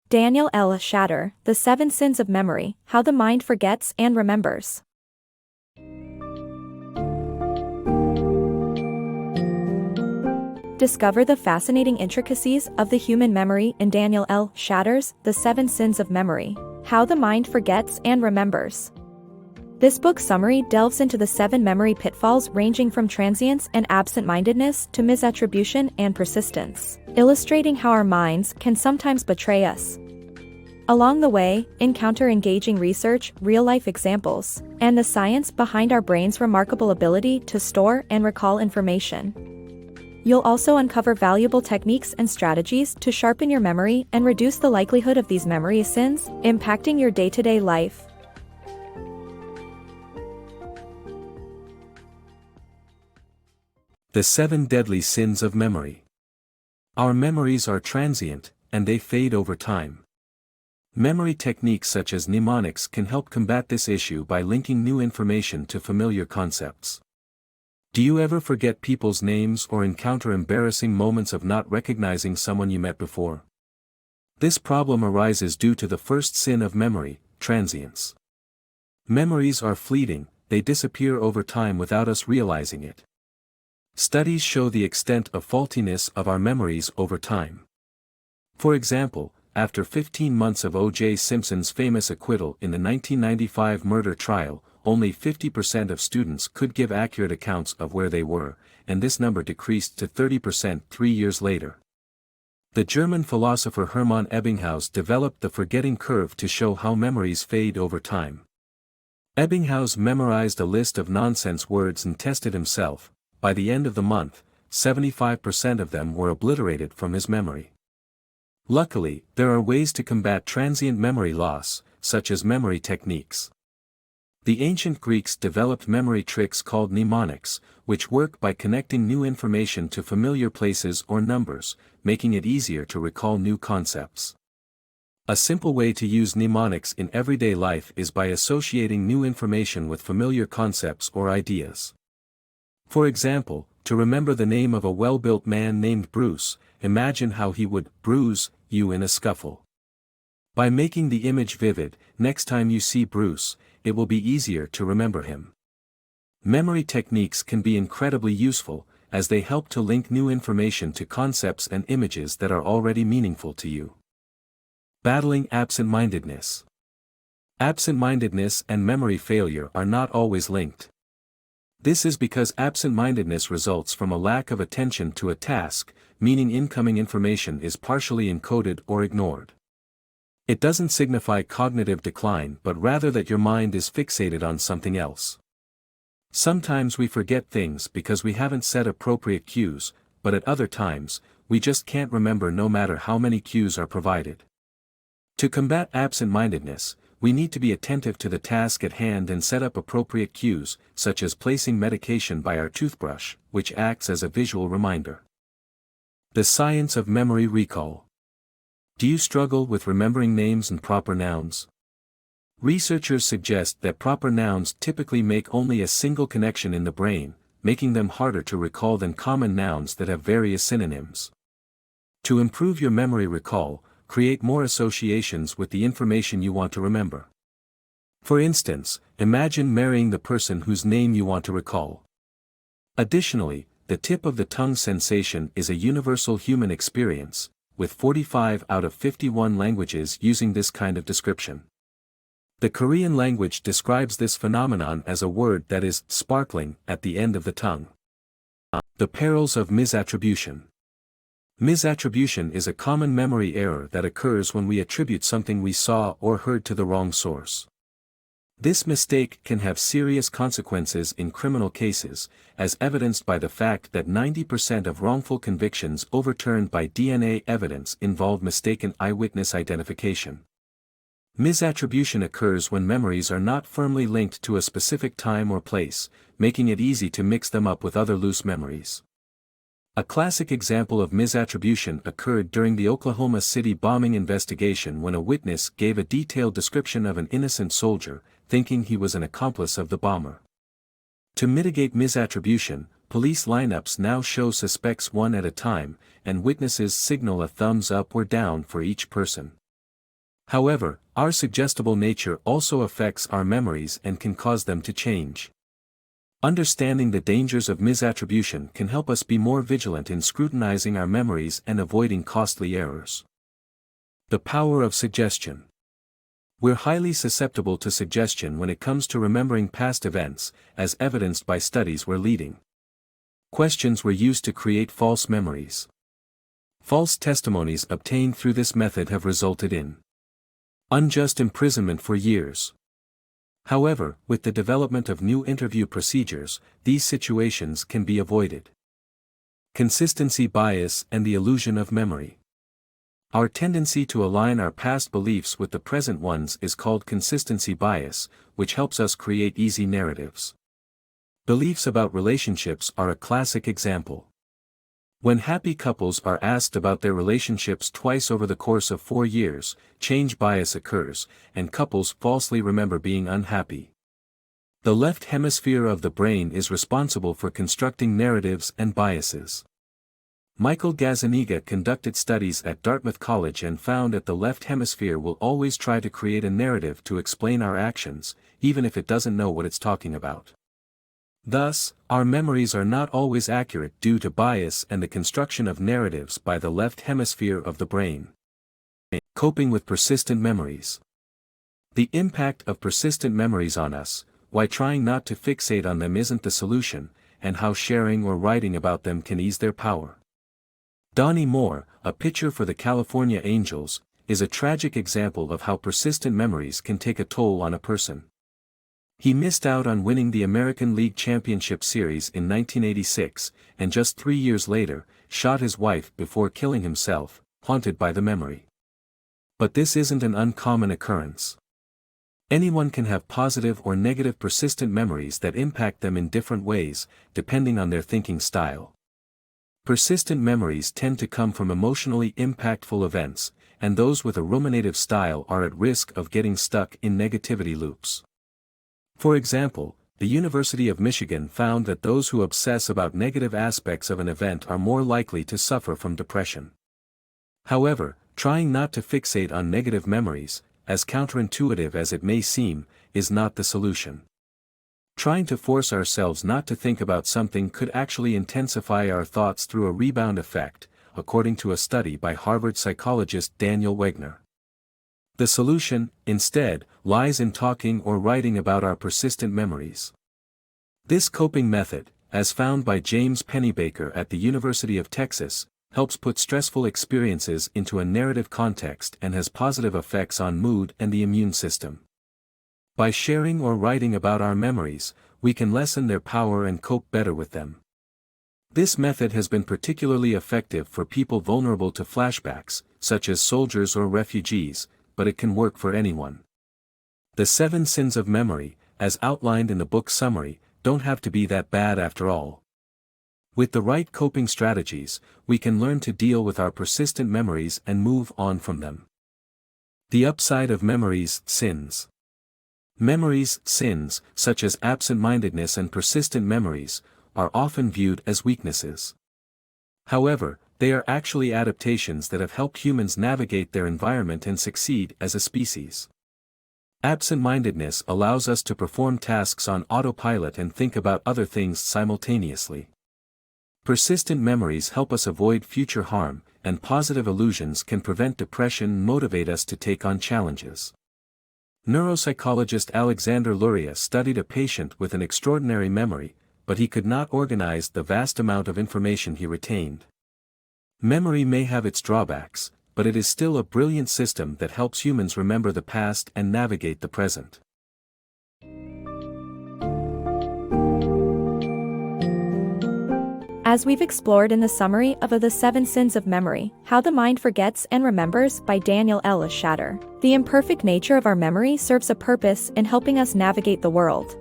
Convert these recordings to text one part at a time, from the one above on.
DanielLSchacter, The 7 Sins of Memory, How the Mind Forgets and Remembers. Discover the fascinating intricacies of the human memory in DanielLSchacter's The 7 Sins of Memory, How the Mind Forgets and Remembers. This book summary delves into the 7 memory pitfalls ranging from transience and absent-mindedness to misattribution and persistence, illustrating how our minds can sometimes betray us. Along the way, encounter engaging research, real-life examples, and the science behind our brain's remarkable ability to store and recall information. You'll also uncover valuable techniques and strategies to sharpen your memory and reduce the likelihood of these memory sins impacting your day-to-day life. The 7 Deadly Sins of Memory. Our memories are transient, and they fade over time. Memory techniques such as mnemonics can help combat this issue by linking new information to familiar concepts. Do you ever forget people's names or encounter embarrassing moments of not recognizing someone you met before? This problem arises due to the first sin of memory, transience. Memories are fleeting, they disappear over time without us realizing it. Studies show the extent of faultiness of our memories over time. For example, after 15 months of O.J. Simpson's famous acquittal in the 1995 murder trial, only 50% of students could give accurate accounts of where they were, and this number decreased to 30% 3 years later. The German philosopher Hermann Ebbinghaus developed the forgetting curve to show how memories fade over time. Ebbinghaus memorized a list of nonsense words and tested himself. By the end of the month, 75% of them were obliterated from his memory. Luckily, there are ways to combat transient memory loss, such as memory techniques. The ancient Greeks developed memory tricks called mnemonics, which work by connecting new information to familiar places or numbers, making it easier to recall new concepts. A simple way to use mnemonics in everyday life is by associating new information with familiar concepts or ideas. For example, to remember the name of a well-built man named Bruce, imagine how he would bruise you in a scuffle. By making the image vivid, next time you see Bruce, it will be easier to remember him. Memory techniques can be incredibly useful, as they help to link new information to concepts and images that are already meaningful to you. Battling absent-mindedness. Absent-mindedness and memory failure are not always linked. This is because absent-mindedness results from a lack of attention to a task, meaning incoming information is partially encoded or ignored. It doesn't signify cognitive decline but rather that your mind is fixated on something else. Sometimes we forget things because we haven't set appropriate cues, but at other times, we just can't remember no matter how many cues are provided. To combat absent-mindedness, we need to be attentive to the task at hand and set up appropriate cues, such as placing medication by our toothbrush, which acts as a visual reminder. The science of memory recall. Do you struggle with remembering names and proper nouns? Researchers suggest that proper nouns typically make only a single connection in the brain, making them harder to recall than common nouns that have various synonyms. To improve your memory recall, create more associations with the information you want to remember. For instance, imagine marrying the person whose name you want to recall. Additionally, the tip of the tongue sensation is a universal human experience, with 45 out of 51 languages using this kind of description. The Korean language describes this phenomenon as a word that is sparkling at the end of the tongue. The perils of misattribution. Misattribution is a common memory error that occurs when we attribute something we saw or heard to the wrong source. This mistake can have serious consequences in criminal cases, as evidenced by the fact that 90% of wrongful convictions overturned by DNA evidence involve mistaken eyewitness identification. Misattribution occurs when memories are not firmly linked to a specific time or place, making it easy to mix them up with other loose memories. A classic example of misattribution occurred during the Oklahoma City bombing investigation when a witness gave a detailed description of an innocent soldier, thinking he was an accomplice of the bomber. To mitigate misattribution, police lineups now show suspects one at a time, and witnesses signal a thumbs up or down for each person. However, our suggestible nature also affects our memories and can cause them to change. Understanding the dangers of misattribution can help us be more vigilant in scrutinizing our memories and avoiding costly errors. The power of suggestion. We're highly susceptible to suggestion when it comes to remembering past events, as evidenced by studies we're leading. Questions were used to create false memories. False testimonies obtained through this method have resulted in unjust imprisonment for years. However, with the development of new interview procedures, these situations can be avoided. Consistency bias and the illusion of memory. Our tendency to align our past beliefs with the present ones is called consistency bias, which helps us create easy narratives. Beliefs about relationships are a classic example. When happy couples are asked about their relationships twice over the course of 4 years, change bias occurs, and couples falsely remember being unhappy. The left hemisphere of the brain is responsible for constructing narratives and biases. Michael Gazzaniga conducted studies at Dartmouth College and found that the left hemisphere will always try to create a narrative to explain our actions, even if it doesn't know what it's talking about. Thus, our memories are not always accurate due to bias and the construction of narratives by the left hemisphere of the brain. Coping with persistent memories. The impact of persistent memories on us, why trying not to fixate on them isn't the solution, and how sharing or writing about them can ease their power. Donnie Moore, a pitcher for the California Angels, is a tragic example of how persistent memories can take a toll on a person. He missed out on winning the American League Championship Series in 1986, and just 3 years later, shot his wife before killing himself, haunted by the memory. But this isn't an uncommon occurrence. Anyone can have positive or negative persistent memories that impact them in different ways, depending on their thinking style. Persistent memories tend to come from emotionally impactful events, and those with a ruminative style are at risk of getting stuck in negativity loops. For example, the University of Michigan found that those who obsess about negative aspects of an event are more likely to suffer from depression. However, trying not to fixate on negative memories, as counterintuitive as it may seem, is not the solution. Trying to force ourselves not to think about something could actually intensify our thoughts through a rebound effect, according to a study by Harvard psychologist Daniel Wegner. The solution, instead, lies in talking or writing about our persistent memories. This coping method, as found by James Pennybaker at the University of Texas, helps put stressful experiences into a narrative context and has positive effects on mood and the immune system. By sharing or writing about our memories, we can lessen their power and cope better with them. This method has been particularly effective for people vulnerable to flashbacks, such as soldiers or refugees, but it can work for anyone. The 7 sins of memory, as outlined in the book summary, don't have to be that bad after all. With the right coping strategies, we can learn to deal with our persistent memories and move on from them. The upside of memories' sins. Memories' sins, such as absent-mindedness and persistent memories, are often viewed as weaknesses. However, they are actually adaptations that have helped humans navigate their environment and succeed as a species. Absent-mindedness allows us to perform tasks on autopilot and think about other things simultaneously. Persistent memories help us avoid future harm, and positive illusions can prevent depression and motivate us to take on challenges. Neuropsychologist Alexander Luria studied a patient with an extraordinary memory, but he could not organize the vast amount of information he retained. Memory may have its drawbacks, but it is still a brilliant system that helps humans remember the past and navigate the present. As we've explored in the summary of The 7 Sins of Memory, How the Mind Forgets and Remembers by DanielLSchacter, the imperfect nature of our memory serves a purpose in helping us navigate the world.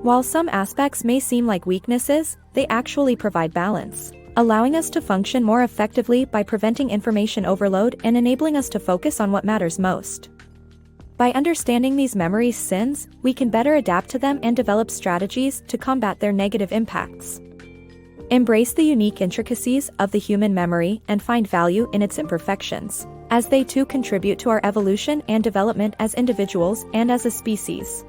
While some aspects may seem like weaknesses, they actually provide balance, allowing us to function more effectively by preventing information overload and enabling us to focus on what matters most. By understanding these memories' sins, we can better adapt to them and develop strategies to combat their negative impacts. Embrace the unique intricacies of the human memory and find value in its imperfections, as they too contribute to our evolution and development as individuals and as a species.